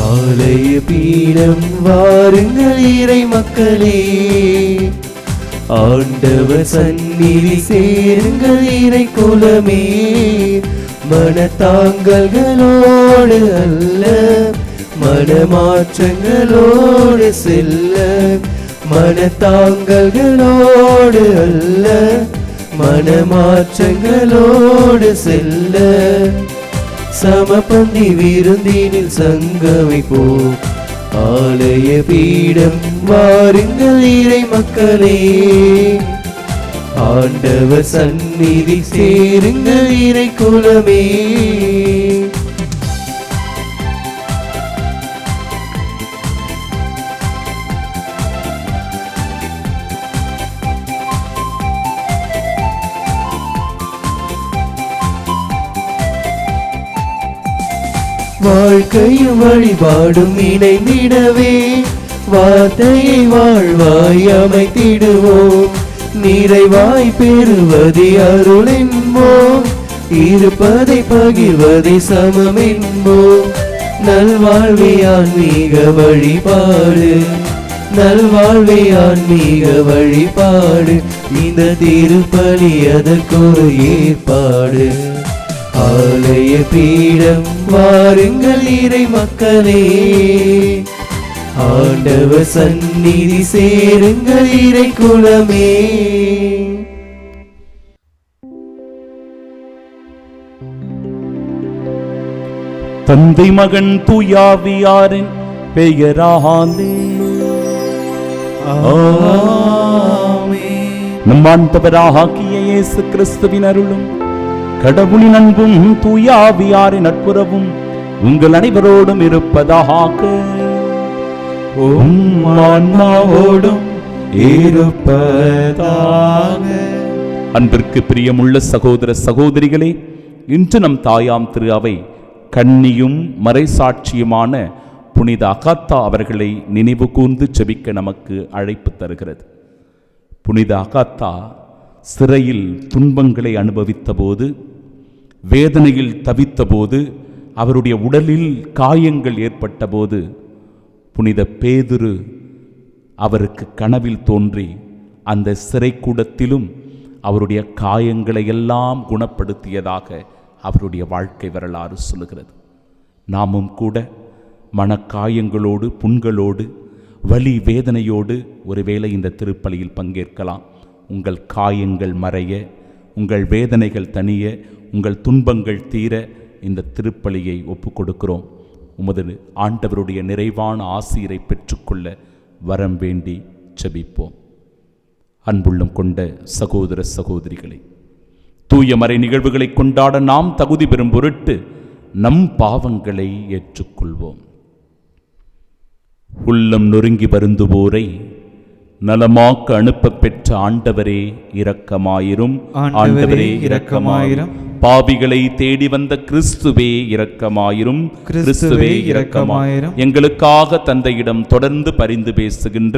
ஆலய பீடம் வாருங்கள் இறை மக்களே, ஆண்டவர் சந்நிதி சேருங்கள் இறை குலமே. மனத்தாங்கல்களோடு அல்ல மனமாற்றங்களோடு செல்ல, மனத்தாங்கல்களோடு அல்ல மனமாற்றங்களோடு செல்ல. சமபந்தி விருந்தினில் சங்கமிப்போ, ஆலய பீடம் வாருங்கள் இறை மக்களே, ஆண்டவர் சந்நிதி சேருங்கள் இறை குலமே. வாழ்க்கையும் வழிபாடும் இணைந்திடவே, வார்த்தையை வாழ்வாய் அமைத்திடுவோம். நிறைவாய் பெறுவதை அருள் என்போம், இருப்பதை பகிர்வதை சமம் என்போம். நல்வாழ்வை ஆன்மீக வழிபாடு, நல்வாழ்வை ஆன்மீக வழிபாடு, இந்த திருப்பலி அதற்கொரு ஏற்பாடு. ஆலய பீடம் வாருங்கள் இறை மக்களே, ஆண்டவர் சந்நிதி சேருங்கள் இறை குலமே. தந்தை மகன் தூயாவியாரின் பெயராலே ஆமென். நம் ஆண்டவராகிய இயேசு கிறிஸ்துவின் அருளும் கடவுளின் அன்பும் தூயாவியாரின் நட்புறவும் உங்கள் அனைவரோடும் இருப்பதாக. ஆன்மாவோடும் இருப்பதாக. அன்பிற்கு பிரியமுள்ள சகோதர சகோதரிகளே, இன்று நம் தாயாம் திரு அவை கன்னியும் மறைசாட்சியுமான புனித அகாத்தா அவர்களை நினைவு கூர்ந்து ஜெபிக்க நமக்கு அழைப்பு தருகிறது. புனித அகாத்தா சிறையில் துன்பங்களை அனுபவித்த போது, வேதனையில் தவித்த போது, அவருடைய உடலில் காயங்கள் ஏற்பட்ட போது, புனித பேதுரு அவருக்கு கனவில் தோன்றி அந்த சிறைக்கூடத்திலும் அவருடைய காயங்களை எல்லாம் குணப்படுத்தியதாக அவருடைய வாழ்க்கை வரலாறு சொல்லுகிறது. நாமும் கூட மனக்காயங்களோடு, புண்களோடு, வலி வேதனையோடு ஒருவேளை இந்த திருப்பலியில் பங்கேற்கலாம். உங்கள் காயங்கள் மறைய, உங்கள் வேதனைகள் தணிய, உங்கள் துன்பங்கள் தீர இந்த திருப்பலியை ஒப்புக் கொடுக்கிறோம். உமது ஆண்டவருடைய நிறைவான ஆசீரை பெற்றுக்கொள்ள வரம் வேண்டி ஜெபிப்போம். அன்புள்ளம் கொண்ட சகோதர சகோதரிகளை, தூய மறை நிகழ்வுகளை கொண்டாட நாம் தகுதி பெறும் பொருட்டு நம் பாவங்களை ஏற்றுக்கொள்வோம். உள்ளம் நொறுங்கி வருந்துவோரை நலமாக்க அனுப்ப பெற்ற ஆண்டவரே இரக்கமாயிரும். ஆண்டவரே இரக்கமாயிரும். பாவிகளை தேடி வந்த கிறிஸ்துவே இரக்கமாயிரும். கிறிஸ்துவே இரக்கமாயிரும். எங்களுக்காக தந்தையிடம் தொடர்ந்து பரிந்து பேசுகின்ற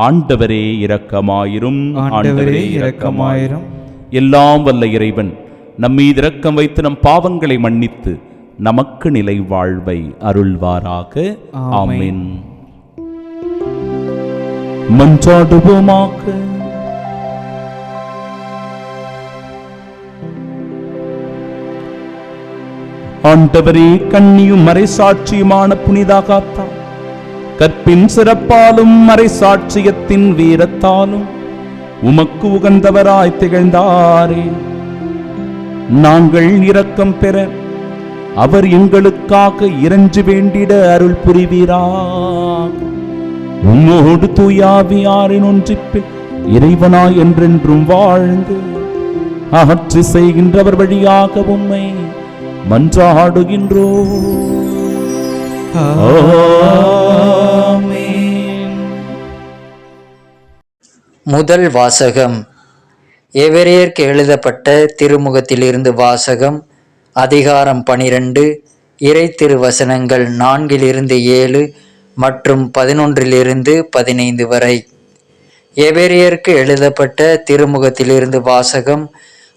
ஆண்டவரே இரக்கமாயிரும். ஆண்டவரே இரக்கமாயிரும். எல்லாம் வல்ல இறைவன் நம்மீது இரக்கம் வைத்து நம் பாவங்களை மன்னித்து நமக்கு நிலை வாழ்வை அருள்வாராக. ஆமென். மன்றாடுவோமாக. ஆண்டவரே, கன்னியும் மறைசாட்சியுமான புனித அகாத்தா, கற்பின் சிறப்பாலும் மறைசாட்சியத்தின் வீரத்தாலும் உமக்கு உகந்தவராய் திகழ்ந்தாரே. நாங்கள் இரக்கம் பெற அவர் எங்களுக்காக இறைஞ்சி வேண்டிட அருள் புரிவீராக. உம்மோடு தூயாவியாரின் ஒன்றிப்பில் இறைவனாய் என்றென்றும் வாழ்ந்து ஆட்சி செய்கின்றவர் வழியாக உம்மை மன்றாடுகின்றோம். ஆமென். முதல் வாசகம். எபிரேயருக்கு எழுதப்பட்ட திருமுகத்திலிருந்து வாசகம். அதிகாரம் 12, இறை திருவசனங்கள் 4-7 மற்றும் 11-15 வரை. எபிரேயருக்கு எழுதப்பட்ட திருமுகத்திலிருந்து வாசகம்.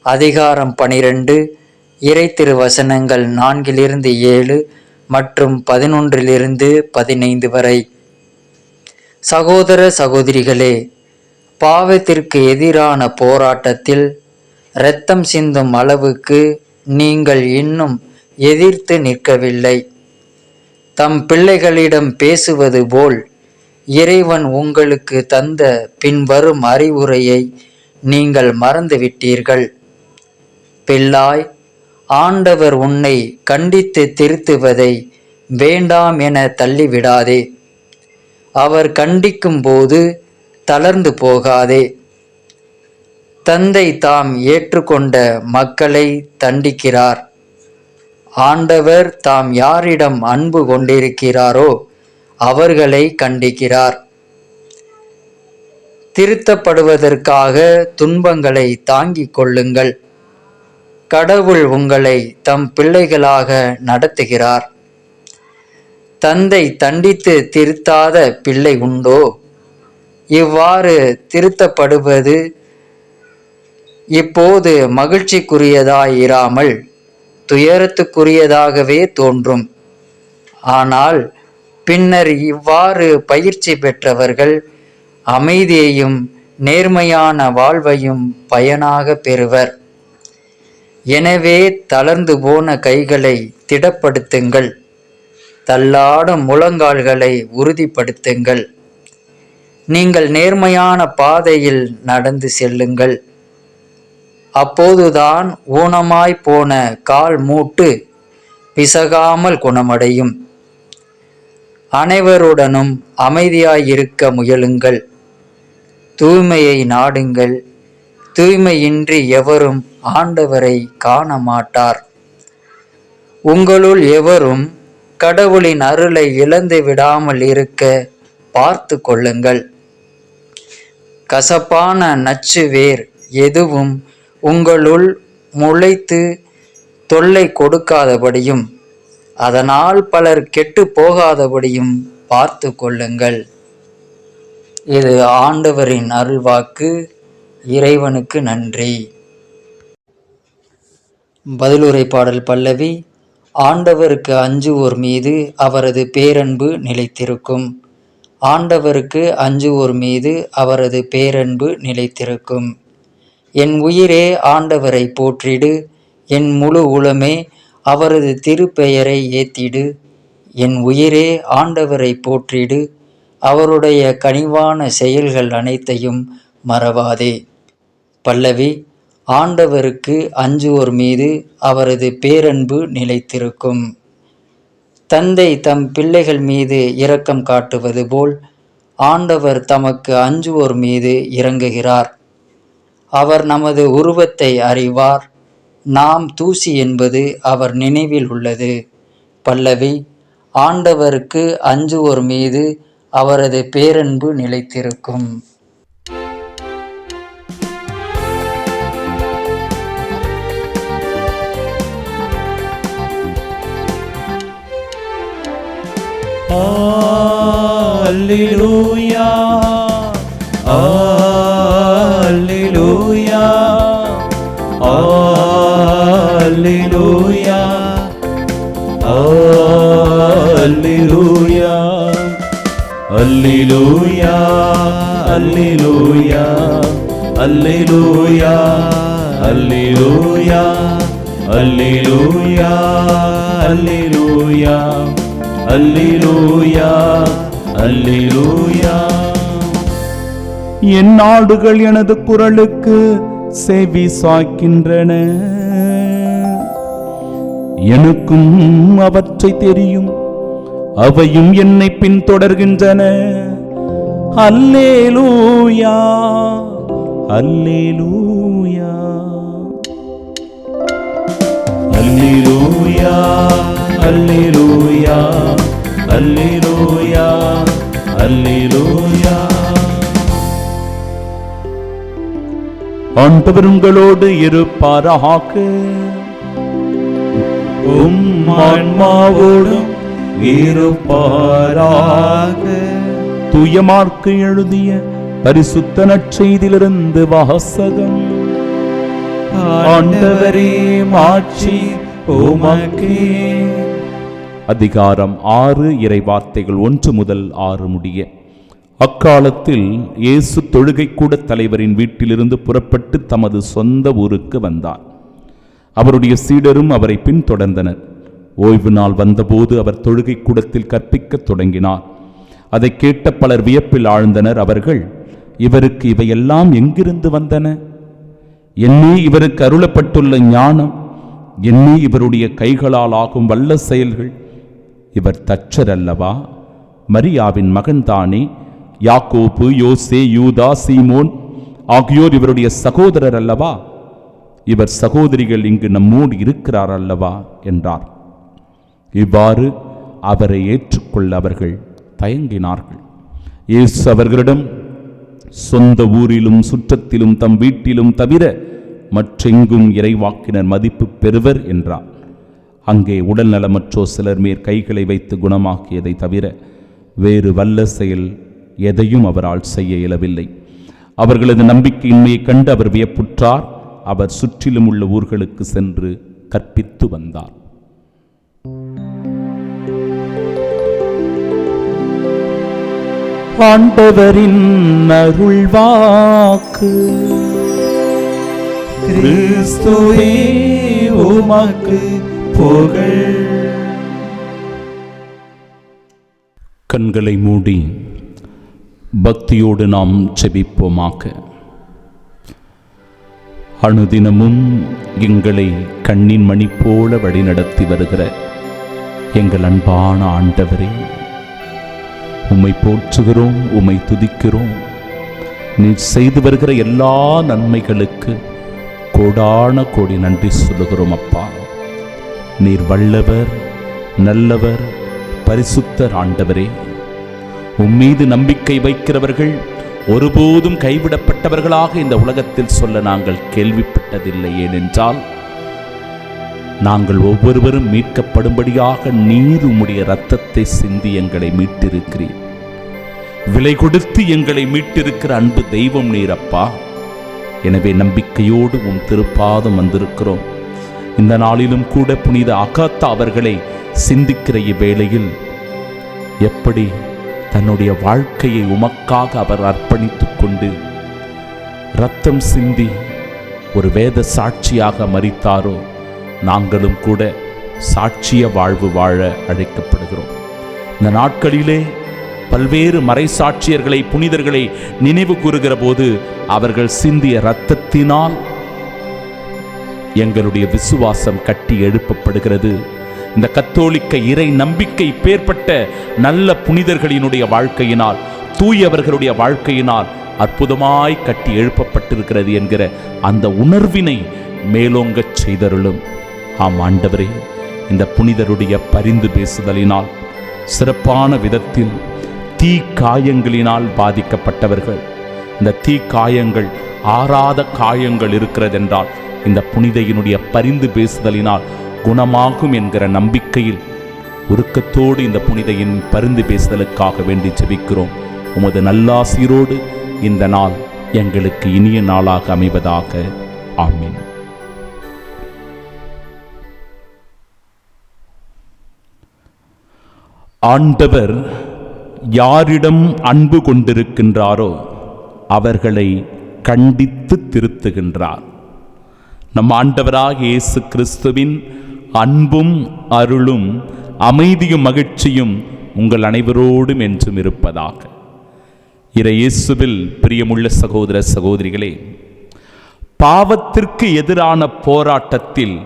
அதிகாரம் 12, இறை திருவசனங்கள் 4-7 மற்றும் 11-15 வரை. சகோதர சகோதரிகளே, பாவத்திற்கு எதிரான போராட்டத்தில் இரத்தம் சிந்தும் அளவுக்கு நீங்கள் இன்னும் எதிர்த்து நிற்கவில்லை. தம் பிள்ளைகளிடம் பேசுவது போல் இறைவன் உங்களுக்கு தந்த பின்வரும் அறிவுரையை நீங்கள் மறந்துவிட்டீர்கள். பிள்ளாய், ஆண்டவர் உன்னை கண்டித்து திருத்துவதை வேண்டாம் என தள்ளிவிடாதே. அவர் கண்டிக்கும் போது தளர்ந்து போகாதே. தந்தை தாம் ஏற்றுக்கொண்ட மக்களை தண்டிக்கிறார். ஆண்டவர் தாம் யாரிடம் அன்பு கொண்டிருக்கிறாரோ அவர்களை கண்டிக்கிறார். திருத்தப்படுவதற்காக துன்பங்களை தாங்கிக் கொள்ளுங்கள். கடவுள் உங்களை தம் பிள்ளைகளாக நடத்துகிறார். தந்தை தண்டித்து திருத்தாத பிள்ளை உண்டோ? இவ்வாறு திருத்தப்படுவது இப்போது மகிழ்ச்சிக்குரியதாயிராமல் துயரத்துக்குரியதாகவே தோன்றும். ஆனால் பின்னர் இவ்வாறு பயிற்சி பெற்றவர்கள் அமைதியையும் நேர்மையான வாழ்வையும் பயனாக பெறுவர். எனவே தளர்ந்து போன கைகளை திடப்படுத்துங்கள். தள்ளாடும் முழங்கால்களை உறுதிப்படுத்துங்கள். நீங்கள் நேர்மையான பாதையில் நடந்து செல்லுங்கள். அப்போதுதான் ஊனமாய் போன கால் மூட்டு பிசகாமல் குணமடையும். அனைவருடனும் அமைதியாயிருக்க முயலுங்கள். தூய்மையை நாடுங்கள். தூய்மையின்றி எவரும் ஆண்டவரை காண மாட்டார். உங்களுள் எவரும் கடவுளின் அருளை இழந்து விடாமல் இருக்க பார்த்து கொள்ளுங்கள். கசப்பான நச்சு வேர் எதுவும் உங்களுள் முளைத்து தொல்லை கொடுக்காதபடியும் அதனால் பலர் கெட்டு போகாதபடியும் பார்த்து கொள்ளுங்கள். இது ஆண்டவரின் அருள்வாக்கு. இறைவனுக்கு நன்றி. பதிலுரை பாடல் பல்லவி. ஆண்டவருக்கு அஞ்சுவோர் மீது அவரது பேரன்பு நிலைத்திருக்கும். ஆண்டவருக்கு அஞ்சுவோர் மீது அவரது பேரன்பு நிலைத்திருக்கும். என் உயிரே ஆண்டவரை போற்றிடு. என் முழு உளமே அவரது திருப்பெயரை ஏத்திடு. என் உயிரே ஆண்டவரை போற்றிடு. அவருடைய கனிவான செயல்கள் அனைத்தையும் மறவாதே. பல்லவி. ஆண்டவருக்கு அஞ்சுவோர் மீது அவரது பேரன்பு நிலைத்திருக்கும். தந்தை தம் பிள்ளைகள் மீது இரக்கம் காட்டுவது போல் ஆண்டவர் தமக்கு அஞ்சுவோர் மீது இரங்குகிறார். அவர் நமது உருவத்தை அறிவார். நாம் தூசி என்பது அவர் நினைவில் உள்ளது. பல்லவி. ஆண்டவருக்கு அஞ்சுவோர் மீது அவரது பேரன்பு நிலைத்திருக்கும். Alleluia, Alleluia, Alleluia, Alleluia, Alleluia, Alleluia, Alleluia, Alleluia, Alleluia, Alleluia, Alleluia, Alleluia. என் நாடுகள் எனது குரலுக்கு செவி சாய்க்கின்றன. எனக்கும் அவற்றை தெரியும். அவையும் என்னை பின்தொடர்கின்றன. அல்லேலூயா, அல்லேலூயா, Alleluia, Alleluia, Alleluia, Alleluia. ஆண்டவர் உங்களோடு இருப்பாராக. ஆன்மாவோடும் இருப்பாராக. தூய மார்க்கு எழுதிய பரிசுத்த நற்செய்தியிலிருந்து வாசகம். ஆண்டவரே மாட்சி உமக்கே. அதிகாரம் 6 இறை வார்த்தைகள் 1 முதல் 6 முடிய. அக்காலத்தில் இயேசு தொழுகைக்கூட தலைவரின் வீட்டிலிருந்து புறப்பட்டு தமது சொந்த ஊருக்கு வந்தார். அவருடைய சீடரும் அவரை பின்தொடர்ந்தனர். ஓய்வு நாள் வந்தபோது அவர் தொழுகை கூடத்தில் கற்பிக்கத் தொடங்கினார். அதை கேட்ட பலர் வியப்பில் ஆழ்ந்தனர். அவர்கள், இவருக்கு இவையெல்லாம் எங்கிருந்து வந்தன? என்னே இவருக்கு அருளப்பட்டுள்ள ஞானம், என்னே இவருடைய கைகளால் ஆகும் வல்ல செயல்கள். இவர் தச்சர் அல்லவா? மரியாவின் மகன்தானே? யாக்கோபு, யோசே, யூதா, சீமோன் ஆகியோர் இவருடைய சகோதரர் அல்லவா? இவர் சகோதரிகள் இங்கு நம்மோடு இருக்கிறார் அல்லவா என்றார். இவ்வாறு அவரை ஏற்றுக்கொள்ள அவர்கள் தயங்கினார்கள். இயேசு அவர்களிடம், சொந்த ஊரிலும் சுற்றத்திலும் தம் வீட்டிலும் தவிர மற்றெங்கும் இறைவாக்கினர் மதிப்பு பெறுவர் என்றார். அங்கே உடல் நலமற்றோர் சிலர் மேற் கைகளை வைத்து குணமாக்கியதை தவிர வேறு வல்ல செயல் எதையும் அவரால் செய்ய இயலவில்லை. அவர்களது நம்பிக்கையின்மையை கண்டு அவர் வியப்புற்றார். அவர் சுற்றிலும் உள்ள ஊர்களுக்கு சென்று கற்பித்து வந்தார். ஆண்டவரின் அருள்வாக்கு. கிறிஸ்துவே உமக்கு புகழ். கண்களை மூடி பக்தியோடு நாம் செபிப்போமாக. அனுதினமும் எங்களை கண்ணின் மணி போல வழிநடத்தி வருகிற எங்கள் அன்பான ஆண்டவரே, உம்மை போற்றுகிறோம், உம்மை துதிக்கிறோம். நீர் செய்து வருகிற எல்லா நன்மைகளுக்கு கோடான கோடி நன்றி சொல்லுகிறோம் அப்பா. நீர் வல்லவர், நல்லவர், பரிசுத்தர் ஆண்டவரே. உம்மீது நம்பிக்கை வைக்கிறவர்கள் ஒருபோதும் கைவிடப்பட்டவர்களாக இந்த உலகத்தில் சொல்ல நாங்கள் கேள்விப்பட்டதில்லை. ஏனென்றால் நாங்கள் ஒவ்வொருவரும் மீட்கப்படும்படியாக நீர் உம்முடைய இரத்தத்தை சிந்தி எங்களை மீட்டிருக்கிறீர். விலை கொடுத்து எங்களை மீட்டிருக்கிற அன்பு தெய்வம் நீர் அப்பா. எனவே நம்பிக்கையோடு உம் திருப்பாதம் வந்திருக்கிறோம். இந்த நாளிலும் கூட புனித அகாத்தா அவர்களை சிந்திக்கிற இவ்வேளையில் எப்படி தன்னுடைய வாழ்க்கையை உமக்காக அவர் அர்ப்பணித்துக் கொண்டு இரத்தம் சிந்தி ஒரு வேத சாட்சியாக மரித்தாரோ, நாங்களும் கூட சாட்சிய வாழ்வு வாழ அழைக்கப்படுகிறோம். இந்த நாட்களிலே பல்வேறு மறைசாட்சியர்களை, புனிதர்களை நினைவு கூறுகிற போது அவர்கள் சிந்திய இரத்தத்தினால் எங்களுடைய விசுவாசம் கட்டி எழுப்பப்படுகிறது. இந்த கத்தோலிக்க இறை நம்பிக்கை பேர்பட்ட நல்ல புனிதர்களினுடைய வாழ்க்கையினால், தூயவர்களுடைய வாழ்க்கையினால் அற்புதமாய் கட்டி எழுப்பப்பட்டிருக்கிறது என்கிற அந்த உணர்வினை மேலோங்கச் செய்தருளும். ஆம் ஆண்டவரே, இந்த புனிதருடைய பரிந்து பேசுதலினால் சிறப்பான விதத்தில் தீ காயங்களினால் பாதிக்கப்பட்டவர்கள், இந்த தீ காயங்கள் ஆறாத காயங்கள் இருக்கிறதென்றால் இந்த புனிதையினுடைய பரிந்து பேசுதலினால் குணமாகும் என்கிற நம்பிக்கையில் உருக்கத்தோடு இந்த புனிதையின் பரிந்து பேசுதலுக்காக வேண்டி ஜெபிக்கிறோம். உமது நல்லாசிரோடு இந்த நாள் எங்களுக்கு இனிய நாளாக அமைவதாக. ஆமீன். ஆண்டவர் யாரிடம் அன்பு கொண்டிருக்கின்றாரோ அவர்களை கண்டித்து திருத்துகின்றார். நம் ஆண்டவராகிய இயேசு கிறிஸ்துவின் அன்பும் அருளும் அமைதியும் மகிழ்ச்சியும் உங்கள் அனைவரோடும் என்றும் இருப்பதாக. இயேசுவில் பிரியமுள்ள சகோதர சகோதரிகளே, பாவத்திற்கு எதிரான போராட்டத்தில்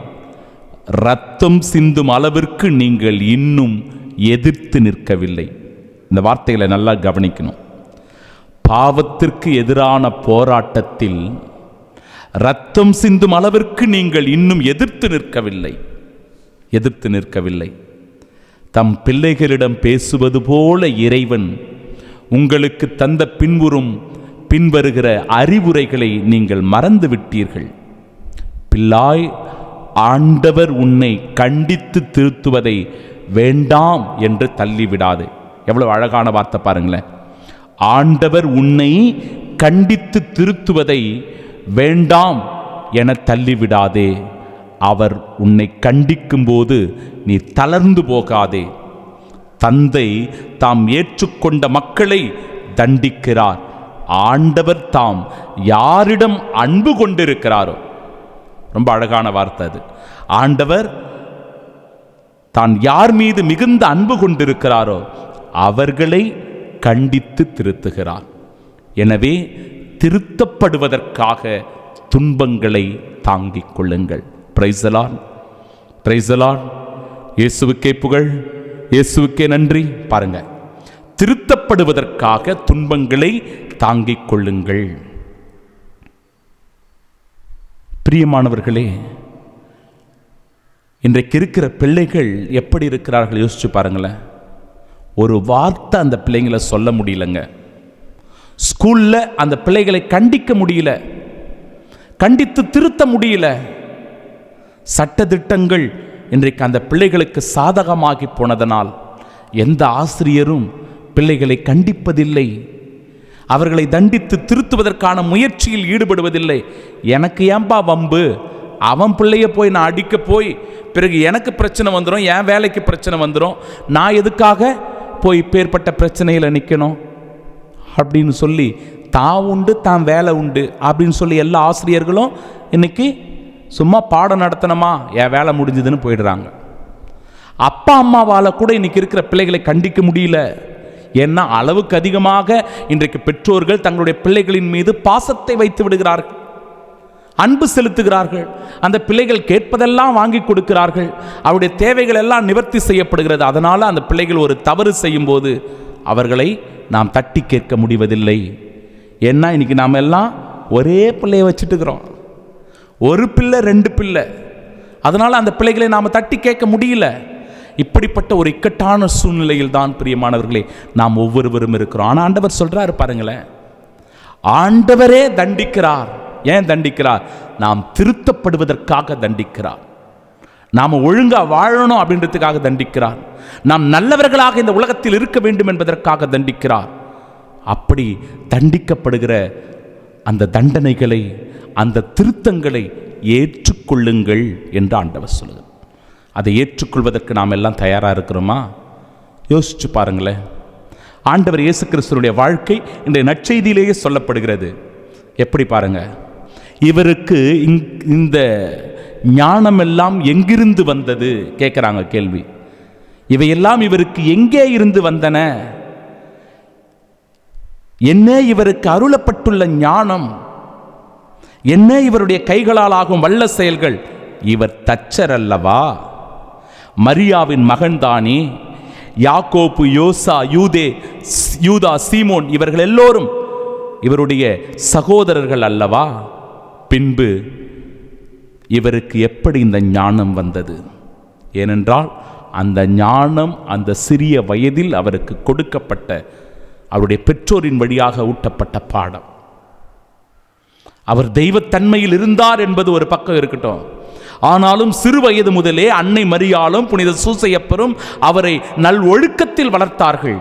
இரத்தம் சிந்தும் அளவிற்கு நீங்கள் இன்னும் எதிர்த்து நிற்கவில்லை. இந்த வார்த்தைகளை நல்லா கவனிக்கணும். பாவத்திற்கு எதிரான போராட்டத்தில் இரத்தம் சிந்தும் அளவிற்கு நீங்கள் இன்னும் எதிர்த்து நிற்கவில்லை. தம் பிள்ளைகளிடம் பேசுவது போல இறைவன் உங்களுக்கு தந்த பின்வருகிற அறிவுரைகளை நீங்கள் மறந்து விட்டீர்கள். பிள்ளாய், ஆண்டவர் உன்னை கண்டித்து திருத்துவதை வேண்டாம் என்று தள்ளிவிடாது. எவ்வளவு அழகான வார்த்தை பாருங்களேன். ஆண்டவர் உன்னை கண்டித்து திருத்துவதை வேண்டாம் என தள்ளிவிடாதே. அவர் உன்னை கண்டிக்கும் போது நீ தளர்ந்து போகாதே. தந்தை தாம் ஏற்றுக்கொண்ட மக்களை தண்டிக்கிறார். ஆண்டவர் தாம் யாரிடம் அன்பு கொண்டிருக்கிறாரோ, ரொம்ப அழகான வார்த்தை அது. ஆண்டவர் தான் யார் மீது மிகுந்த அன்பு கொண்டிருக்கிறாரோ அவர்களை கண்டித்து திருத்துகிறார். எனவே திருத்தப்படுவதற்காக துன்பங்களை தாங்கிக் கொள்ளுங்கள். Praise the Lord, praise the Lord. இயேசுவுக்கே புகழ், இயேசுவுக்கே நன்றி. பாருங்க, திருத்தப்படுவதற்காக துன்பங்களை தாங்கிக் கொள்ளுங்கள். பிரியமானவர்களே, இன்றைக்கு இருக்கிற பிள்ளைகள் எப்படி இருக்கிறார்கள் யோசிச்சு பாருங்களேன். ஒரு வார்த்தை அந்த பிள்ளைங்களை சொல்ல முடியலங்க. ஸ்கூல்ல அந்த பிள்ளைகளை கண்டிக்க முடியல, கண்டித்து திருத்த முடியல. சட்டதிட்டங்கள் இன்றைக்கு அந்த பிள்ளைகளுக்கு சாதகமாகி போனதனால் எந்த ஆசிரியரும் பிள்ளைகளை கண்டிப்பதில்லை, அவர்களை தண்டித்து திருத்துவதற்கான முயற்சியில் ஈடுபடுவதில்லை. எனக்கு ஏன்பா வம்பு, அவன் பிள்ளைய போய் நான் அடிக்க போய் பிறகு எனக்கு பிரச்சனை வந்துடும், என் வேலைக்கு பிரச்சனை வந்துடும், நான் எதுக்காக போய் பேர்பட்ட பிரச்சனையில் நிற்கணும் அப்படின்னு சொல்லி தான் உண்டு தான் வேலை உண்டு அப்படின்னு சொல்லி எல்லா ஆசிரியர்களும் இன்னைக்கு சும்மா பாடம் நடத்தணுமா என் வேலை முடிஞ்சதுன்னு போயிடுறாங்க. அப்பா அம்மாவால் கூட இன்னைக்கு இருக்கிற பிள்ளைகளை கண்டிக்க முடியல. ஏன்னா அளவுக்கு அதிகமாக இன்றைக்கு பெற்றோர்கள் தங்களுடைய பிள்ளைகளின் மீது பாசத்தை வைத்து விடுகிறார்கள், அன்பு செலுத்துகிறார்கள். அந்த பிள்ளைகள் கேட்பதெல்லாம் வாங்கி கொடுக்கிறார்கள், அவருடைய தேவைகள் எல்லாம் நிவர்த்தி செய்யப்படுகிறது. அதனால் அந்த பிள்ளைகள் ஒரு தவறு செய்யும் போது அவர்களை நாம் தட்டி கேட்க முடிவதில்லை. ஏன்னா இன்னைக்கு நாம் எல்லாம் ஒரே பிள்ளையை வச்சுட்டு இருக்கிறோம், ஒரு பிள்ளை ரெண்டு பிள்ளை. அதனால் அந்த பிள்ளைகளை நாம் தட்டி கேட்க முடியல. இப்படிப்பட்ட ஒரு இக்கட்டான சூழ்நிலையில் தான் பிரியமானவர்களே நாம் ஒவ்வொருவரும் இருக்கிறோம். ஆனால் ஆண்டவர் சொல்றாரு பாருங்களேன், ஆண்டவரே தண்டிக்கிறார். ஏன் தண்டிக்கிறார்? நாம் திருத்தப்படுவதற்காக தண்டிக்கிறார். நாம் ஒழுங்கா வாழணும் அப்படின்றதுக்காக தண்டிக்கிறார். நாம் நல்லவர்களாக இந்த உலகத்தில் இருக்க வேண்டும் என்பதற்காக தண்டிக்கிறார். அப்படி தண்டிக்கப்படுகிற அந்த தண்டனைகளை, அந்த திருத்தங்களை ஏற்றுக்கொள்ளுங்கள் என்று ஆண்டவர் சொல்லுகிறார். அதை ஏற்றுக்கொள்வதற்கு நாம் எல்லாம் தயாராக இருக்கிறோமா? யோசிச்சு பாருங்களேன். ஆண்டவர் இயேசு கிறிஸ்துவினுடைய வாழ்க்கை இன்றைய நற்செய்தியிலேயே சொல்லப்படுகிறது. எப்படி பாருங்க, இவருக்கு இந்த ஞானம் எல்லாம் எங்கிருந்து வந்தது கேட்குறாங்க கேள்வி. இவையெல்லாம் இவருக்கு எங்கே இருந்து வந்தன? என்ன இவருக்கு அருளப்பட்டுள்ள ஞானம்? என்ன இவருடைய கைகளால் ஆகும் வல்ல செயல்கள்? இவர் தச்சர் அல்லவா? மரியாவின் மகன்தானே? யாக்கோப்பு, யோசா, யூதா, சீமோன் இவர்கள் எல்லோரும் இவருடைய சகோதரர்கள் அல்லவா? பின்பு இவருக்கு எப்படி இந்த ஞானம் வந்தது? ஏனென்றால் அந்த ஞானம் அந்த சிறிய வயதில் அவருக்கு கொடுக்கப்பட்ட, அவருடைய பெற்றோரின் வழியாக ஊட்டப்பட்ட பாடம். அவர் தெய்வத்தன்மையில் இருந்தார் என்பது ஒரு பக்கம் இருக்கட்டும், ஆனாலும் சிறு வயது முதலே அன்னை மரியாளும் புனித சூசையப்பரும் அவரை நல் ஒழுக்கத்தில் வளர்த்தார்கள்,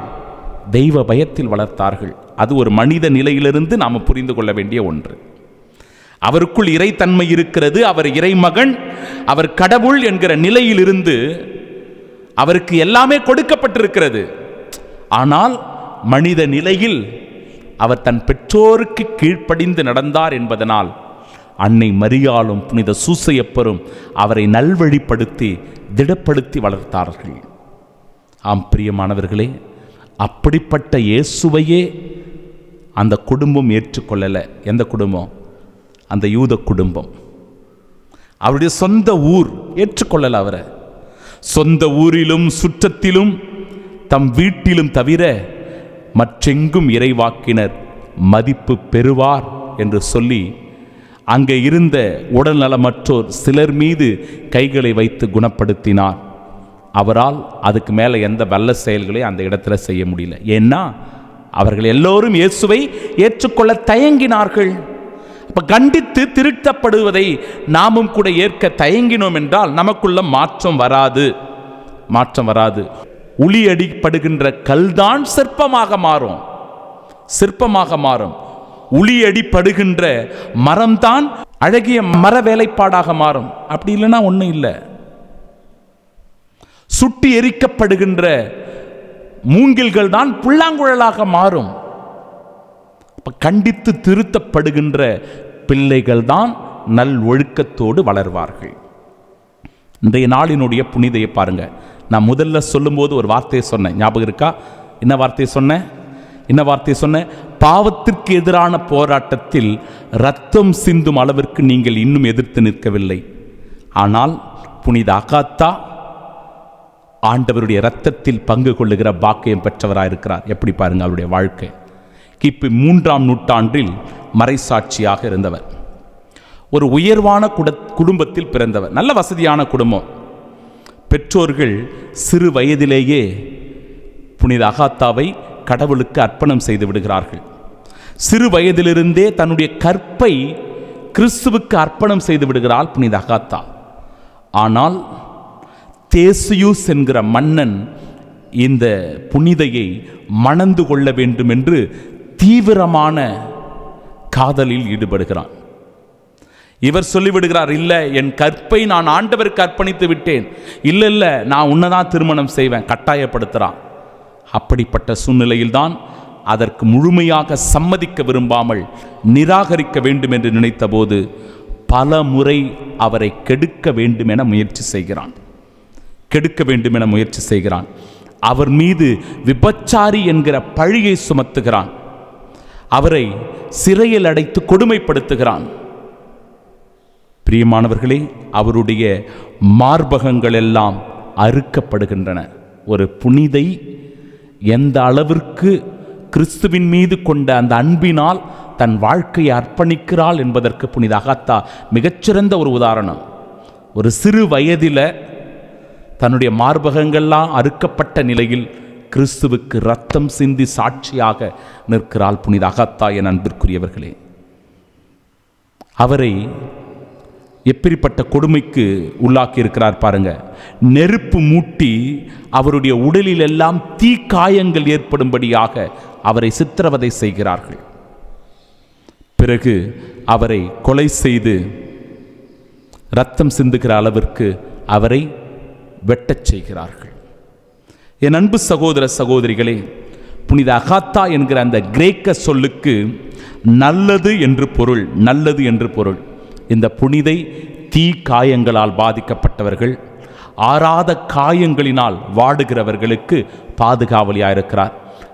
தெய்வ பயத்தில் வளர்த்தார்கள். அது ஒரு மனித நிலையிலிருந்து நாம் புரிந்து கொள்ள வேண்டிய ஒன்று. அவருக்குள் இறைத்தன்மை இருக்கிறது, அவர் இறைமகன், அவர் கடவுள் என்கிற நிலையிலிருந்து அவருக்கு எல்லாமே கொடுக்கப்பட்டிருக்கிறது. ஆனால் மனித நிலையில் அவர் தன் பெற்றோருக்கு கீழ்ப்படிந்து நடந்தார் என்பதனால் அன்னை மரியாளும் புனித சூசையப்பரும் அவரை நல்வழிப்படுத்தி திடப்படுத்தி வளர்த்தார்கள். ஆம் பிரியமானவர்களே, அப்படிப்பட்ட இயேசுவையே அந்த குடும்பம் ஏற்றுக்கொள்ளலை. எந்த குடும்பம்? அந்த யூத குடும்பம். அவருடைய சொந்த ஊர் ஏற்றுக்கொள்ளலை. அவரை சொந்த ஊரிலும் சுற்றத்திலும் தம் வீட்டிலும் தவிர மற்றெங்கும் இறைவாக்கினர் மதிப்பு பெறுவார் என்று சொல்லி அங்கே இருந்த உடல்நலமற்றோர் சிலர் மீது கைகளை வைத்து குணப்படுத்தினார். அவரால் அதுக்கு மேலே எந்த வல்ல செயல்களையும் அந்த இடத்துல செய்ய முடியல. ஏன்னா அவர்கள் எல்லோரும் இயேசுவை ஏற்றுக்கொள்ள தயங்கினார்கள். அப்போ கண்டித்து திருத்தப்படுவதை நாமும் கூட ஏற்க தயங்கினோம் என்றால் நமக்குள்ள மாற்றம் வராது, மாற்றம் வராது. உளி அடிப்படுகின்ற கல்தான் சிற்பமாக மாறும், சிற்பமாக மாறும். உளி அடிப்படுகின்ற மரம்தான் அழகிய மர வேலைப்பாடாக மாறும். அப்படி இல்லைன்னா ஒன்றும் இல்லை. சுட்டி எரிக்கப்படுகின்ற மூங்கில்கள் தான் புல்லாங்குழலாக மாறும். கண்டித்து திருத்தப்படுகின்ற பிள்ளைகள் தான் நல் ஒழுக்கத்தோடு வளர்வார்கள். இன்றைய நாளினுடைய புனிதையை பாருங்க. நான் முதல்ல சொல்லும்போது ஒரு வார்த்தையை சொன்னேன், ஞாபகம் இருக்கா? என்ன வார்த்தையை சொன்னேன்? பாவத்திற்கு எதிரான போராட்டத்தில் இரத்தம் சிந்தும் அளவிற்கு நீங்கள் இன்னும் எதிர்த்து நிற்கவில்லை. ஆனால் புனித அகாத்தா ஆண்டவருடைய இரத்தத்தில் பங்கு கொள்ளுகிற பாக்கியம் பெற்றவராயிருக்கிறார். எப்படி பாருங்க அவருடைய வாழ்க்கை. கிபி 3ஆம் நூற்றாண்டில் மறைசாட்சியாக இருந்தவர். ஒரு உயர்வான குடும்பத்தில் பிறந்தவர். நல்ல வசதியான குடும்பம். பெற்றோர்கள் சிறு வயதிலேயே புனித அகாத்தாவை கடவுளுக்கு அர்ப்பணம் செய்து விடுகிறார்கள். சிறு வயதிலிருந்தே தன்னுடைய கற்பை கிறிஸ்துவுக்கு அர்ப்பணம் செய்து விடுகிறாள் புனித அகாத்தா. ஆனால் தேசியூஸ் என்கிற மன்னன் இந்த புனிதையை மணந்து கொள்ள வேண்டும் என்று தீவிரமான காதலில் ஈடுபடுகிறான். இவர் சொல்லிவிடுகிறார், இல்லை, என் கற்பை நான் ஆண்டவருக்கு அர்ப்பணித்து விட்டேன், இல்லை நான் உன்னதான் திருமணம் செய்வேன், கட்டாயப்படுத்துகிறான். அப்படிப்பட்ட சூழ்நிலையில்தான் அதற்கு முழுமையாக சம்மதிக்க விரும்பாமல் நிராகரிக்க வேண்டும் என்று நினைத்த போது பல முறை அவரை கெடுக்க வேண்டும் என முயற்சி செய்கிறான். அவர் மீது விபச்சாரி என்கிற பழியை சுமத்துகிறான். அவரை சிறையில் அடைத்து கொடுமைப்படுத்துகிறான். பிரியமானவர்களே, அவருடைய மார்பகங்கள் எல்லாம் அறுக்கப்படுகின்றன. ஒரு புனிதை எந்த அளவிற்கு கிறிஸ்துவின் மீது கொண்ட அந்த அன்பினால் தன் வாழ்க்கையை அர்ப்பணிக்கிறாள் என்பதற்கு புனித அகாத்தா மிகச்சிறந்த ஒரு உதாரணம். ஒரு சிறு வயதில் தன்னுடைய மார்பகங்கள்லாம் அறுக்கப்பட்ட நிலையில் கிறிஸ்துவுக்கு இரத்தம் சிந்தி சாட்சியாக நிற்கிறாள் புனித அகாத்தா. என் அன்பிற்குரியவர்களே, அவரை எப்படிப்பட்ட கொடுமைக்கு உள்ளாக்கி இருக்கிறார் பாருங்க. நெருப்பு மூட்டி அவருடைய உடலில் எல்லாம் தீக்காயங்கள் ஏற்படும்படியாக அவரை சித்திரவதை செய்கிறார்கள். பிறகு அவரை கொலை செய்து இரத்தம் சிந்துகிற அளவிற்கு அவரை வெட்டச் செய்கிறார்கள். என் அன்பு சகோதர சகோதரிகளே, புனித அகாத்தா என்கிற அந்த கிரேக்க சொல்லுக்கு நல்லது என்று பொருள். இந்த புனிதை தீ காயங்களால் பாதிக்கப்பட்டவர்கள், ஆறாத காயங்களினால் வாடுகிறவர்களுக்கு பாதுகாவலியாயிருக்கிறார்.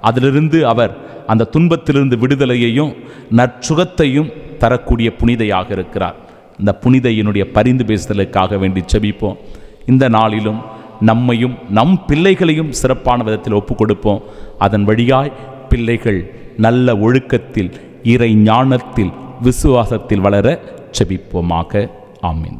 அதிலிருந்து அவர் அந்த துன்பத்திலிருந்து விடுதலையையும் நற்சுகத்தையும் தரக்கூடிய புனிதையாக இருக்கிறார். இந்த புனிதையினுடைய பரிந்து பேசுதலுக்காக வேண்டி செபிப்போம். இந்த நாளிலும் நம்மையும் நம் பிள்ளைகளையும் சிறப்பான விதத்தில் ஒப்பு கொடுப்போம். அதன் வழியாய் பிள்ளைகள் நல்ல ஒழுக்கத்தில், இறை ஞானத்தில், விசுவாசத்தில் வளர செபிப்போமாக. ஆமீன்.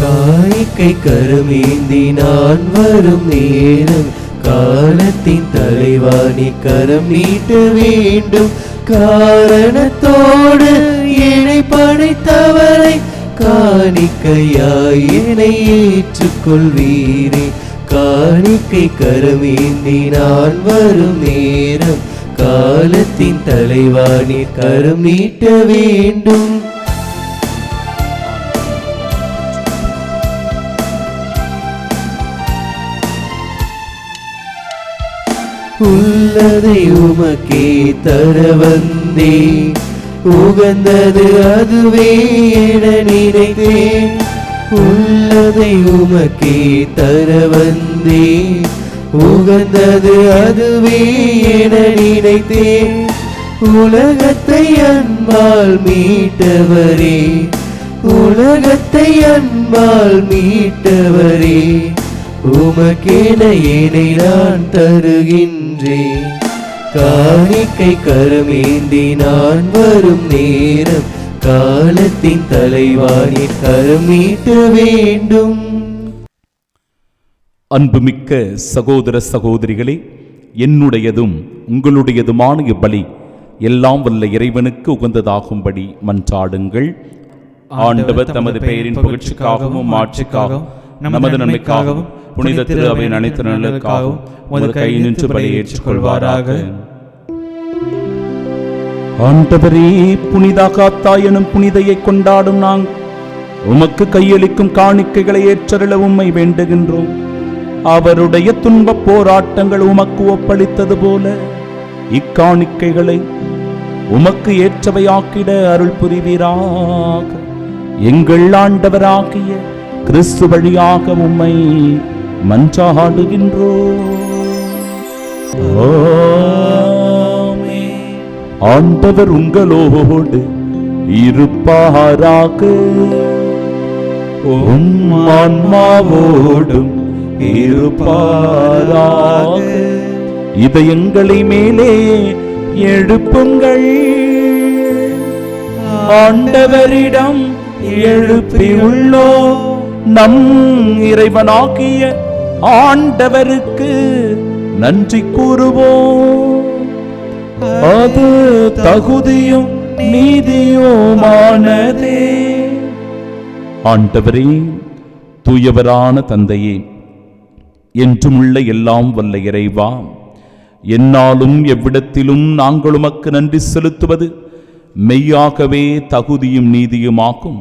காணிக்கை கரமேந்தி நான் வரும் நேரம், காலத்தின் தலைவாணி கரம் நீட்ட வேண்டும். காரணத்தோடு என்னை படைத்தவரை காணிக்கையாய் என்னை ஏற்றுக்கொள்வீரே. காணிக்கை கரமேந்தி நான் வரும் நேரம், காலத்தின் தலைவாணி கரம் நீட்ட வேண்டும். உள்ளதை உமக்கே தர வந்தே, உகந்தது அதுவே என நினைத்தேன். உள்ளதை உமக்கே தர வந்தே, உகந்தது அதுவே என நினைத்தேன். உலகத்தை அன்பால் மீட்டவரே, உலகத்தை அன்பால் மீட்டவரே, உமக்கென என்னை நான் தருகின்றேன். காணிக்கை கரமேந்தி நான் வரும் நேரம், காலத்தின் தலைவாணி கரம் நீட்ட வேண்டும். அன்புமிக்க சகோதர சகோதரிகளே, என்னுடையதும் உங்களுடையதுமான இப்பலி எல்லாம் வல்ல இறைவனுக்கு உகந்ததாகும்படி மன்றாடுங்கள். ஆண்டவர் தமது பெயரின் புகழ்ச்சிக்காகவும் ஆட்சிக்காகவும் நமது நன்மைக்காகவும் புனித திரு அவையின் அனைத்து நலனுக்காகவும் உமது கையில் நின்று பலியை ஏற்றுக்கொள்வாராக. ஆண்டவரே, புனித அகாத்தா எனும் புனிதையை கொண்டாடும் நாங்கள் உமக்கு கையளிக்கும் காணிக்கைகளை ஏற்றருள உம்மை வேண்டுகின்றோம். அவருடைய துன்ப போராட்டங்கள் உமக்கு ஒப்பளித்தது போல இக்காணிக்கைகளை உமக்கு ஏற்றவையாக்கிட அருள் புரிவீராக. எங்கள் ஆண்டவராகிய கிறிஸ்து வழியாக உம்மை மன்றாடுகின்றோம். ஆண்டவர் உங்களோடு இருப்பாராக. உம் ஆன்மாவோடும் இருப்பாராக. இதயங்களை மேலே எழுப்புங்கள், ஆண்டவரிடம் எழுப்பியுள்ளோ நம் இறைவனாகிய ஆண்டவருக்கு நன்றி கூறுவோம். அது தகுதியும் நீதியுமானதே. ஆண்டவரே, தூயவரான தந்தையே, என்றும் உள்ள எல்லாம் வல்ல இறைவா, என்னாலும் எவ்விடத்திலும் நாங்கள் உமக்கு நன்றி செலுத்துவது மெய்யாகவே தகுதியும் நீதியுமாகும்.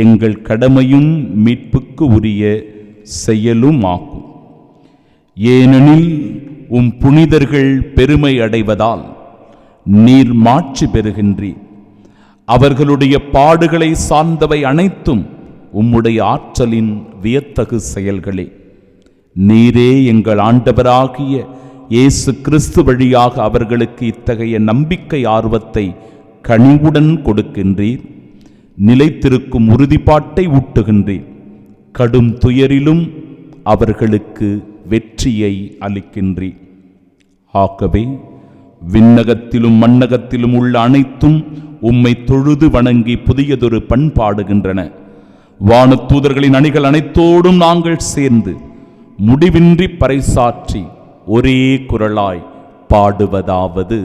எங்கள் கடமையும் மீட்புக்கு உரிய செயலும் ஆகும். ஏனெனில் உம் புனிதர்கள் பெருமை அடைவதால் நீர் மாட்சி பெறுகின்றீர். அவர்களுடைய பாடுகளை சார்ந்தவை அனைத்தும் உம்முடைய ஆற்றலின் வியத்தகு செயல்களே. நீரே எங்கள் ஆண்டவராகிய இயேசு கிறிஸ்து வழியாக அவர்களுக்கு இத்தகைய நம்பிக்கை ஆர்வத்தை கனிவுடன் கொடுக்கின்றீர். நிலைத்திருக்கும் உறுதிப்பாட்டை ஊட்டுகின்றீர். கடும் துயரிலும் அவர்களுக்கு வெற்றியை அளிக்கின்றீர். ஆகவே விண்ணகத்திலும் மண்ணகத்திலும் உள்ள அனைத்தும் உம்மை தொழுது வணங்கி புதியதொரு பண்பாடுகின்றன. வானதூதர்களின் அணிகள் அனைத்தோடும் நாங்கள் சேர்ந்து முடிவின்றி பறைசாற்றி ஒரே குரலாய் பாடுவதாவது: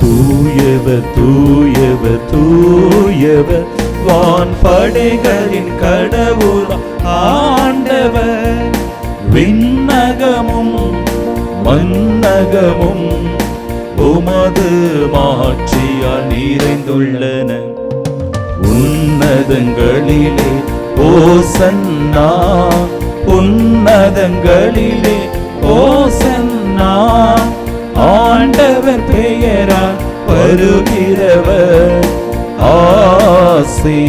தூயவர் தூயவர் தூயவர் வான்படைகளின் கடவுள் ஆண்டவர். விண்ணகமும் மண்ணகமும் உமது மாட்சியால் நிறைந்துள்ளன. உன்னதங்களிலே ஓசன்னா, உன்னதங்களிலே ஓசன்னா. ஆண்டவர் பெயரால் வருகிறவர் ஆசி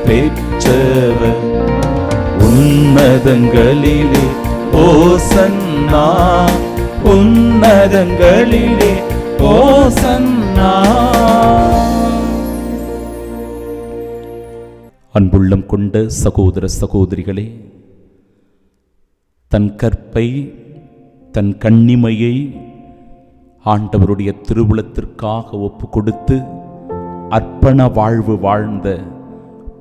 பெற்றவர். உன்னதங்களிலே ஓசன்னா, உன்னதங்களிலே ஓசன்னா. அன்புள்ளம் கொண்ட சகோதர சகோதரிகளே, தன் கற்பை தன் கண்ணிமையை ஆண்டவருடைய திருவுளத்திற்காக ஒப்பு கொடுத்து அர்ப்பண வாழ்வு வாழ்ந்த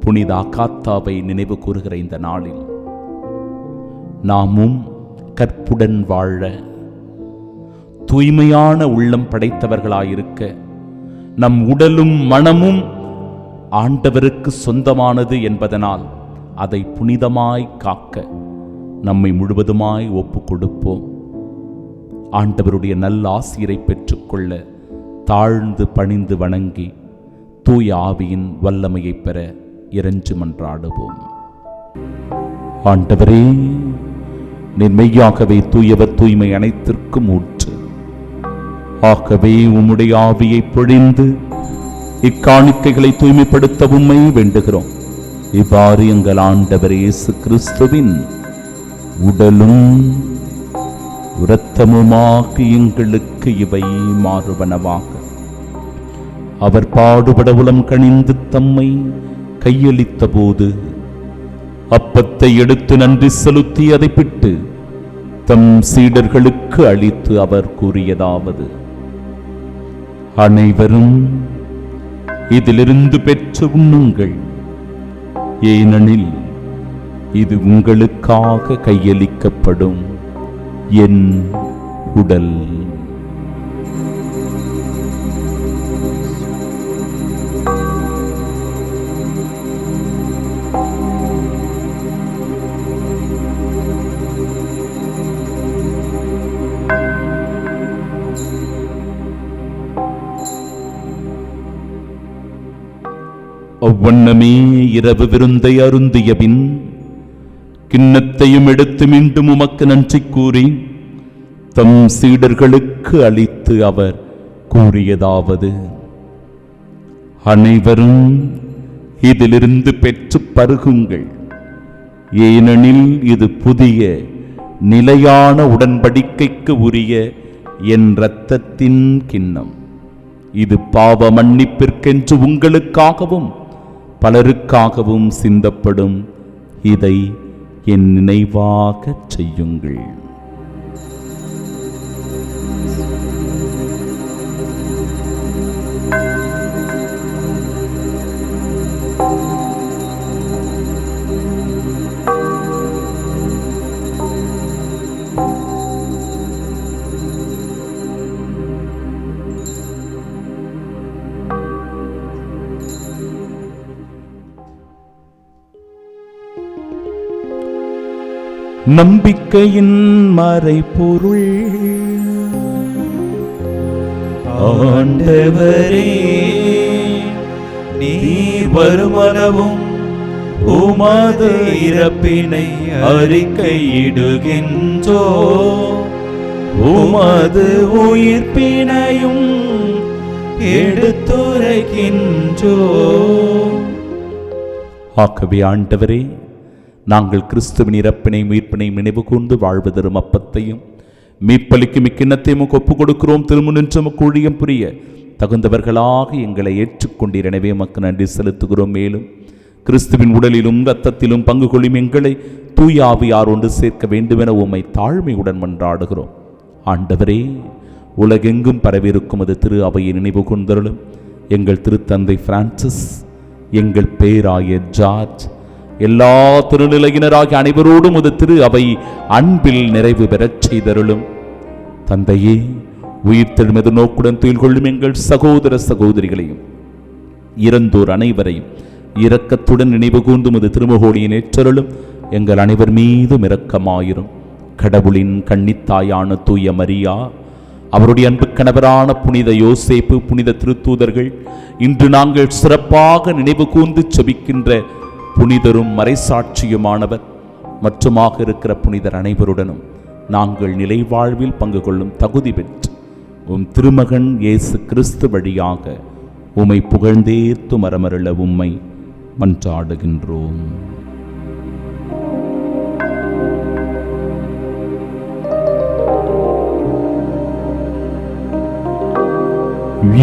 புனித அகாத்தாவை நினைவு கூறுகிற இந்த நாளில் நாமும் கற்புடன் வாழ, தூய்மையான உள்ளம் படைத்தவர்களாயிருக்க, நம் உடலும் மனமும் ஆண்டவருக்கு சொந்தமானது என்பதனால் அதை புனிதமாய் காக்க நம்மை முழுவதுமாய் ஒப்பு கொடுப்போம். ஆண்டவருடைய நல்ல ஆசிரை பெற்றுக்கொள்ள தாழ்ந்து பணிந்து வணங்கி தூய ஆவியின் வல்லமையை பெற இறைஞ்சு மன்றாடுவோம். ஆண்டவரே, நீர் மெய்யாகவே தூயவர், தூய்மை அனைத்திற்கும் ஊற்று. ஆகவே உம்முடைய ஆவியை பொழிந்து இக்காணிக்கைகளை தூய்மைப்படுத்த உம்மை வேண்டுகிறோம். இவ்வாறு எங்கள் ஆண்டவர் இயேசு கிறிஸ்துவின் உடலும் இரத்தமுமாக எங்களுக்கு இவை மாறுவனவாக. அவர் பாடுபட உளம் கனிந்து தம்மை கையளித்த போது அப்பத்தை எடுத்து நன்றி செலுத்தி அதை பிட்டு தம் சீடர்களுக்கு அளித்து அவர் கூறியதாவது: அனைவரும் இதிலிருந்து பெற்று உண்ணுங்கள், ஏனெனில் இது உங்களுக்காக கையளிக்கப்படும் என் உடல். அவ்வண்ணமே இரவு விருந்தை அருந்திய பின் கிண்ணத்தையும் எடுத்து மீண்டும் உமக்கு நன்றி கூறி தம் சீடர்களுக்கு அளித்து அவர் கூறியதாவது: அனைவரும் இதிலிருந்து பெற்று பருகுங்கள், ஏனெனில் இது புதிய நிலையான உடன்படிக்கைக்கு உரிய என் இரத்தத்தின் கிண்ணம். இது பாவ மன்னிப்பிற்கென்று உங்களுக்காகவும் பலருக்காகவும் சிந்தப்படும். இதை என் நினைவாகச் செய்யுங்கள். நம்பிக்கையின் மறைபொருள். ஆண்டவரே, நீர் வருமளவும் உமது இறப்பினை அறிக்கையிடுகின்றோ, உமது உயிர்ப்பினையும் எடுத்துரைக்கின்றோ. ஆகவே ஆண்டவரே, நாங்கள் கிறிஸ்துவின் இறப்பினை உயிர்ப்பினை நினைவு கூர்ந்து வாழ்வு தரும் அப்பத்தையும் மீட்பளிக்கும் இக்கிண்ணத்தையும் ஒப்புக் கொடுக்கிறோம். திருமுன்னின்று ஊழியம் புரிய தகுந்தவர்களாக எங்களை ஏற்றுக்கொண்டீர். எனவே உமக்கு நன்றி செலுத்துகிறோம். மேலும் கிறிஸ்துவின் உடலிலும் இரத்தத்திலும் பங்கு கொள்ளும் எங்களை தூய ஆவியார் ஒன்று சேர்க்க வேண்டுமென உம்மை தாழ்மையுடன் மன்றாடுகிறோம். ஆண்டவரே, உலகெங்கும் பரவியிருக்கும் அது திரு அவையை நினைவு கூர்ந்தருளும். எங்கள் திருத்தந்தை பிரான்சிஸ், எங்கள் பேராயர் ஜார்ஜ், எல்லா திருநிலையினராகிய அனைவரோடும் அது திரு அவை அன்பில் நிறைவு பெறச் செய்தருளும். தந்தையே, உயிர்த்தெழுமது நோக்குடன் துயில் கொள்ளும் எங்கள் சகோதர சகோதரிகளையும் இறந்தோர் அனைவரையும் இரக்கத்துடன் நினைவு கூர்ந்தும் அது திருமுகோடியை ஏற்றருளும். எங்கள் அனைவர் மீதும் இரக்கமாயிரும். கடவுளின் கன்னித்தாயான தூய மரியா, அவருடைய அன்பு கணவரான புனித யோசேப்பு, புனித திருத்தூதர்கள், இன்று நாங்கள் சிறப்பாக நினைவு கூர்ந்து செபிக்கின்ற புனிதரும் மறைசாட்சியுமானவர் மற்றுமாக இருக்கிற புனிதர் அனைவருடனும் நாங்கள் நிலை வாழ்வில் பங்கு கொள்ளும் தகுதி பெற்று உம் திருமகன் இயேசு கிறிஸ்து வழியாக உம்மை புகழ்ந்தேத்து மரமருள உம்மை மன்றாடுகின்றோம்.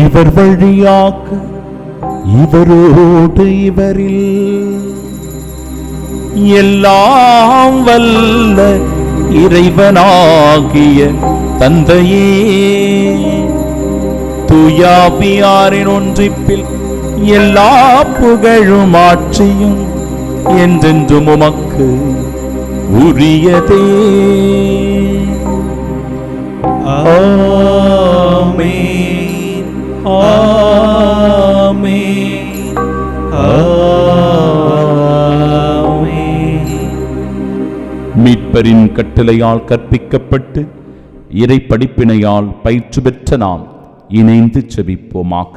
இவர் வழியாக இவரோடு இவரில் எல்லாம் வல்ல இறைவனாகிய தந்தையே, தூயாவியாரின் ஒன்றிப்பில் எல்லா புகழும் ஆட்சியும் என்றென்றும் உமக்கு உரியதே. ஆமென், ஆமென், ஆமென். மீட்பரின் கட்டளையால் கற்பிக்கப்பட்டு இறை படிப்பினையால் பயிற்று பெற்ற நாம் இணைந்து செபிப்போமாக.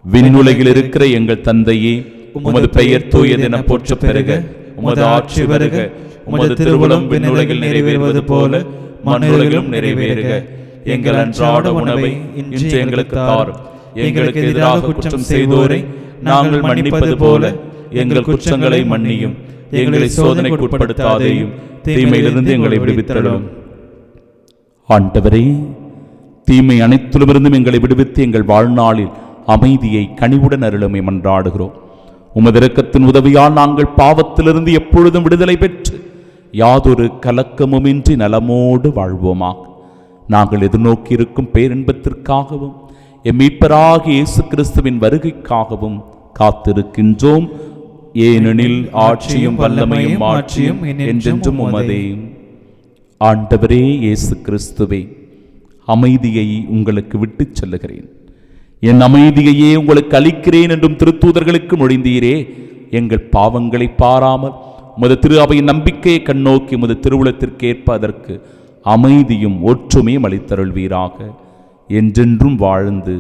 விண்ணுலகில் இருக்கிற எங்கள் தந்தையே, உமது பெயர் தூயதென போற்றப் பெறுக. உமது ஆட்சி வருக. உமது திருவுளம் விண்ணுலகில் நிறைவேறுவது போல மண்ணுலகிலும் நிறைவேறுக. எங்கள் அன்றாட உணவை இன்று எங்களுக்கு தாரும். எங்களுக்கு எதிராக குற்றம் செய்தோரை நாங்கள் மன்னிப்பது போல எங்கள் குற்றங்களை மன்னியும். எங்களை சோதனைக்கு உட்படுத்தாதேயும், தீமையிலிருந்து எங்களை விடுவித்தருளும். ஆண்டவரே, தீமை அனைத்திலுமிருந்தும் எங்களை விடுவித்து எங்கள் வாழ்நாளில் அமைதியை கனிவுடன் அருளுமை மன்றாடுகிறோம். உமது இரக்கத்தின் உதவியால் நாங்கள் பாவத்திலிருந்து எப்பொழுதும் விடுதலை பெற்று யாதொரு கலக்கமுமின்றி நலமோடு வாழ்வோமாக. நாங்கள் எதிர்நோக்கி இருக்கும் பேரின்பத்திற்காகவும் எம் மீட்பராகிய இயேசு கிறிஸ்துவின் வருகைக்காகவும் காத்திருக்கின்றோம். ஏனெனில் ஆட்சியும் வல்லமையும் ஆட்சியும் என்றென்றும் உமதே. ஆண்டவரே இயேசு கிறிஸ்துவே, அமைதியை உங்களுக்கு விட்டுச் செல்லுகிறேன், என் அமைதியையே உங்களுக்கு அளிக்கிறேன் என்றும் திருத்தூதர்களுக்கு மொழிந்தீரே. எங்கள் பாவங்களை பாராமல் உமது திரு அவையின் நம்பிக்கையை கண்ணோக்கி உமது திருவுளத்திற்கு ஏற்ப அதற்கு அமைதியும் ஒற்றுமையும் அளித்தருள்வீராக. என்றென்றும் வாழ்ந்து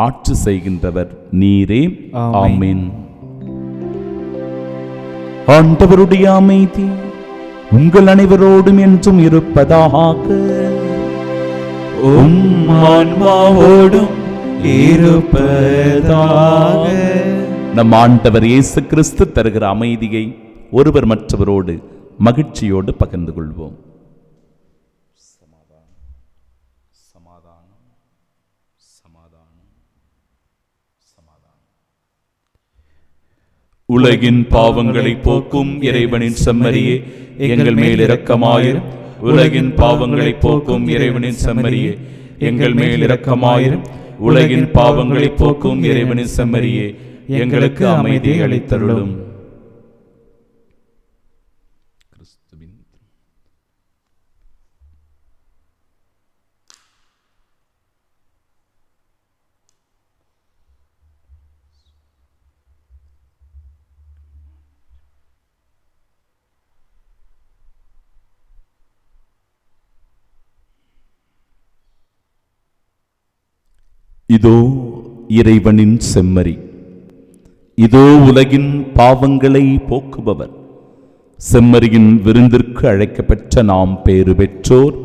ஆட்சி செய்கின்றவர் நீரே. ஆமென். ஆண்டவருடைய அமைதி உங்கள் அனைவரோடும் என்றும் இருப்பதாக. ஆன்மாவோடும் இருப்பதாக. நம் ஆண்டவர் இயேசு கிறிஸ்து தருகிற அமைதியை ஒருவர் மற்றவரோடு மகிழ்ச்சியோடு பகிர்ந்து கொள்வோம். உலகின் பாவங்களை போக்கும் இறைவனின் செம்மறியே, எங்கள் மேல் இரக்கமாயிரும். உலகின் பாவங்களை போக்கும் இறைவனின் செம்மறியே, எங்கள் மேல் இரக்கமாயிரும். உலகின் பாவங்களை போக்கும் இறைவனின் செம்மறியே, எங்களுக்கு அமைதியை அளித்தருளும். இதோ இறைவனின் செம்மறி, இதோ உலகின் பாவங்களை போக்குபவர். செம்மறியின் விருந்திற்கு அழைக்கப்பெற்ற நாம் பேறு பெற்றோர்.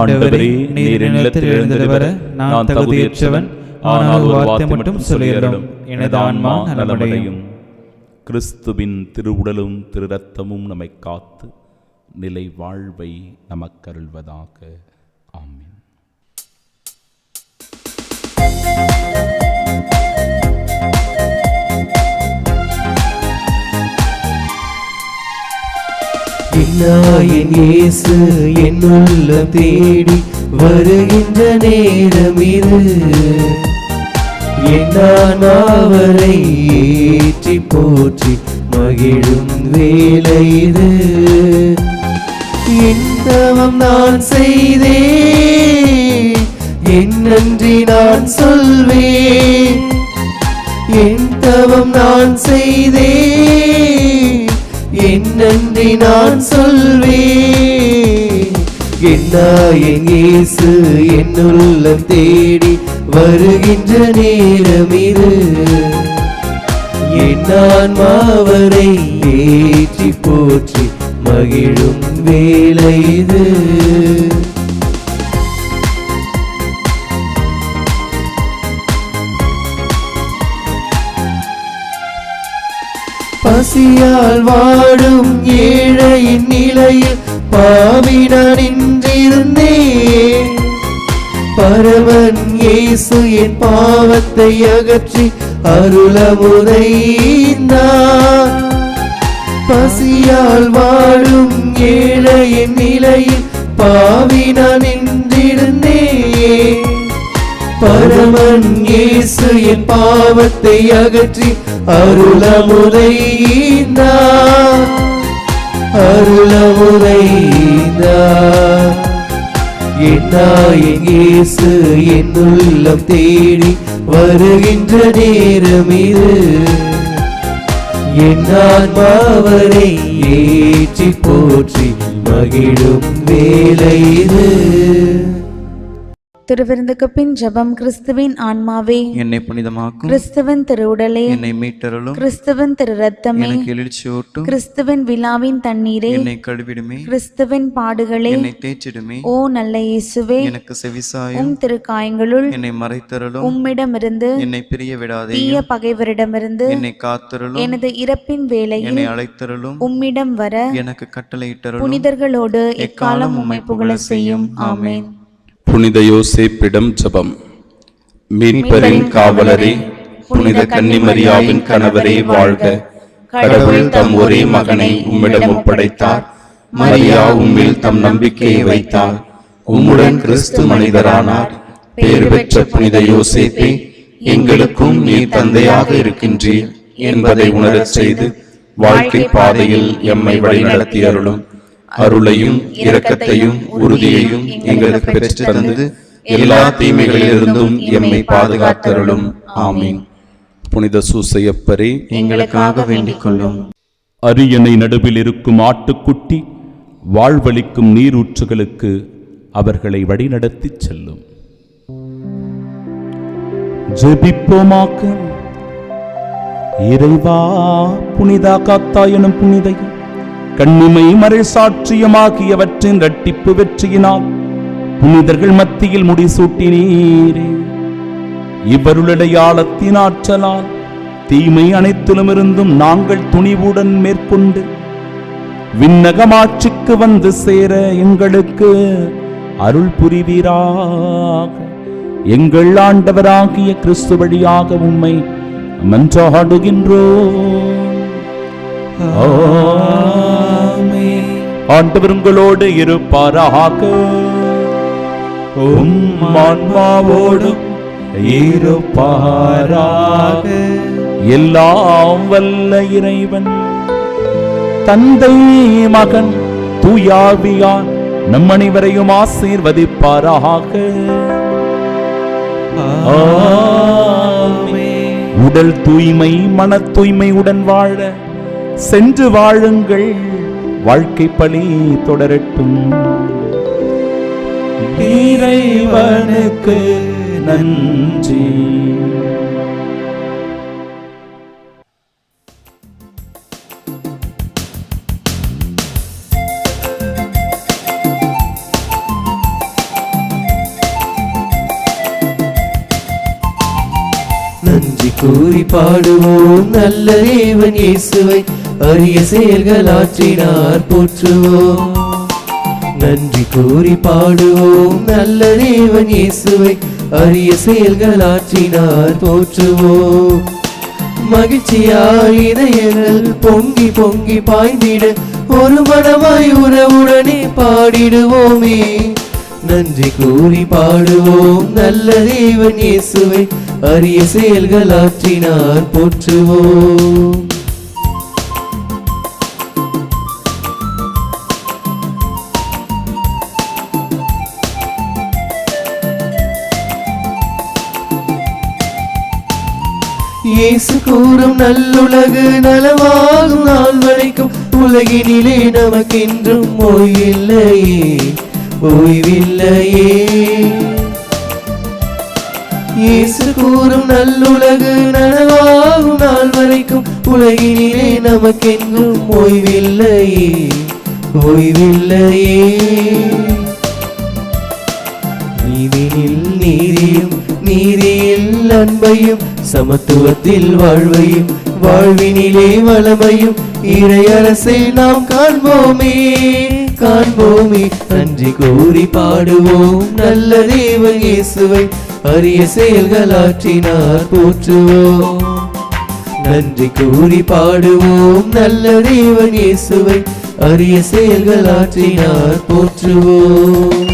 ஆண்டவரே, நீர் என்னிடத்தில் எழுந்தருளி வர நான் தகுதியற்றவன், ஆனால் ஒரு வார்த்தை மட்டும் சொல்லியருளும், எனது ஆன்மா நலமடையும். கிறிஸ்துவின் திருவுடலும் திரு இரத்தமும் நம்மை காத்து நிலை வாழ்வை நமக்கருள்வதாக. ஆமென். என் இயேசு என் உள்ளம் தேடி வருகின்ற நேரம் இது. என் அவரை ஏற்றி போற்றி மகிழும் வேலை இது. என் தவம் நான் செய்தேன், என் நன்றி நான் சொல்வேன். என் தவம் நான் செய்தேன், என் நன்றி நான் சொல்வேன். என் இயேசு என் உள்ளம் தேடி வருகின்ற நேரம் இது. என் ஆன்மாவரை ஏற்றி போற்றி மகிழும் வேலை இது. பசியால் வாடும் ஏழையின் நிலையில் பாவினான் நின்றிருந்தேன். பரமன் இயேசு என் பாவத்தை அகற்றி அருளமுதைந்தார். பசியால் வாடும் ஏழையின் நிலையில் பாவினான் நின்றிருந்தேன். பரமன் இயேசு என் பாவத்தை அகற்றி அருளமுதைந்தார். அருளமுதைந்தார். என் இயேசு என் உள்ளம் தேடி வருகின்ற நேரம் இது. என் ஆன்மாவரை ஏற்றி போற்றி மகிழும் வேலை இது. திருவிருந்துக்கு பின் ஜெபம். கிறிஸ்துவின் ஆன்மாவே என்னை புனிதமாக்கும், கிறிஸ்துவின் திருவுடலே என்னை மீட்டருளும், கிறிஸ்துவின் திரு இரத்தமே எனக்கு எழுச்சியூட்டும், கிறிஸ்துவின் விழாவின் தண்ணீரே என்னை கழுவிடுமே, கிறிஸ்துவின் பாடுகளே என்னை தேய்ச்சிடுமே. ஓ நல்ல இயேசுவே, எனக்கு செவிசாயும், உம் திருக்காயங்களுள் என்னை மறைத்தருளும், உம்மிடமிருந்து என்னை பிரிய விடாதே, தீய பகைவரிடமிருந்து என்னை காத்தருளும், எனது இறப்பின் வேளையில் என்னை அழைத்தருளும், உம்மிடம் வர எனக்கு கட்டளையிட்டருளும். புனிதர்களோடு எக்காலம் உம்மை புகழ செய்யும். ஆமென். புனித யோசேப்பிடம் ஜெபம். மீட்பரின் காவலரே, புனித கன்னிமரியாவின் கணவரே வாழ்க. கடவுள் தம் ஒரே மகனை உம்மிடம் ஒப்படைத்தார். மரியா உம்மில் தம் நம்பிக்கையை வைத்தார். உம்முடன் கிறிஸ்து மனிதரானார். பேறு பெற்ற புனித யோசேப்பே, எங்களுக்கும் நீர் தந்தையாக இருக்கின்றீர் என்பதை உணரச் செய்து வாழ்க்கை பாதையில் எம்மை வழிநடத்தி அருளும். அருளையும் இரக்கத்தையும் உறுதியையும் எங்களுக்கு பெற்று தந்து எல்லா தீமைகளிலிருந்தும் எம்மை பாதுகாத்தருளும். ஆமீன். புனித சூசையப்பரே, எங்களுக்காக வேண்டிக் கொள்ளும். அரியணை நடுவில் இருக்கும் ஆட்டுக்குட்டி வாழ்வளிக்கும் நீரூற்றுகளுக்கு அவர்களை வழிநடத்திச் செல்லும். ஜெபிப்போமாக. இறைவா, புனித காத்தா எனும் புனிதையும் கண்ணிமை மறை சாட்சியமாகியவற்றின் இரட்டிப்பு வெற்றியினால் புனிதர்கள் மத்தியில் முடிசூட்டினீரே. இவருடையாளத்தின் ஆற்றலால் தீமை அனைத்திலும் இருந்தும் நாங்கள் துணிவுடன் மேற்கொண்டு விண்ணகமாட்சிக்கு வந்து சேர எங்களுக்கு அருள் புரிவீராக. எங்கள் ஆண்டவராகிய கிறிஸ்து வழியாக உம்மை மன்றாடுகின்றோம். ஆமென். ஆண்டவர் உங்களோடு இருப்பாராக. உம் ஆன்மாவோடும் இருப்பாராக. எல்லாம் வல்ல இறைவன் தந்தை, மகன், தூயாவியார் நம் அனைவரையும் ஆசீர்வதிப்பாராக. ஆமென். உடல் தூய்மை மன தூய்மையுடன் வாழ சென்று வாழுங்கள். வாழ்க்கை பணி தொடரட்டும். இறைவனுக்கு நன்றி. நன்றி கூறி பாடுவோம் நல்ல தேவன் இயேசுவை, அரிய செயல்கள் ஆற்றினார் போற்றுவோம். நன்றி கூறி பாடுவோம் நல்ல தேவன் இயேசுவை, அரிய செயல்கள் ஆற்றினார் போற்றுவோம். மகிழ்ச்சியால் இதயங்கள் பொங்கி பொங்கி பாய்ந்திட ஒரு மனமாய் உறவுடனே பாடிடுவோமே. நன்றி கூறி பாடுவோம் நல்ல தேவன் இயேசுவை, அரிய செயல்கள் ஆற்றினார் போற்றுவோம். இயேசு கூறும் நல்லுலகு நலமாகும் நாள் வரைக்கும் உலகினிலே நமக்கென்றும் ஓய்வில்லையே, ஓய்வில்லையே. இயேசு கூறும் நல்லுலகு நலமாகும் நாள் வரைக்கும் உலகினிலே நமக்கென்றும் ஓய்வில்லையே, ஓய்வில்லையே. நீதியில் நீதியும் நீதியில் அன்பையும் சமத்துவத்தில் வாழ்வையும் வாழ்வினிலே வளமையும் இறையரசை நாம் காண்போமே, காண்போமே. நன்றி கூறி பாடுவோம் நல்ல தேவன் இயேசுவை, அரிய செயல்கள் ஆற்றினார் போற்றுவோம். நன்றி கூறி பாடுவோம் நல்ல தேவன் இயேசுவை, அரிய செயல்கள் ஆற்றினார் போற்றுவோம்.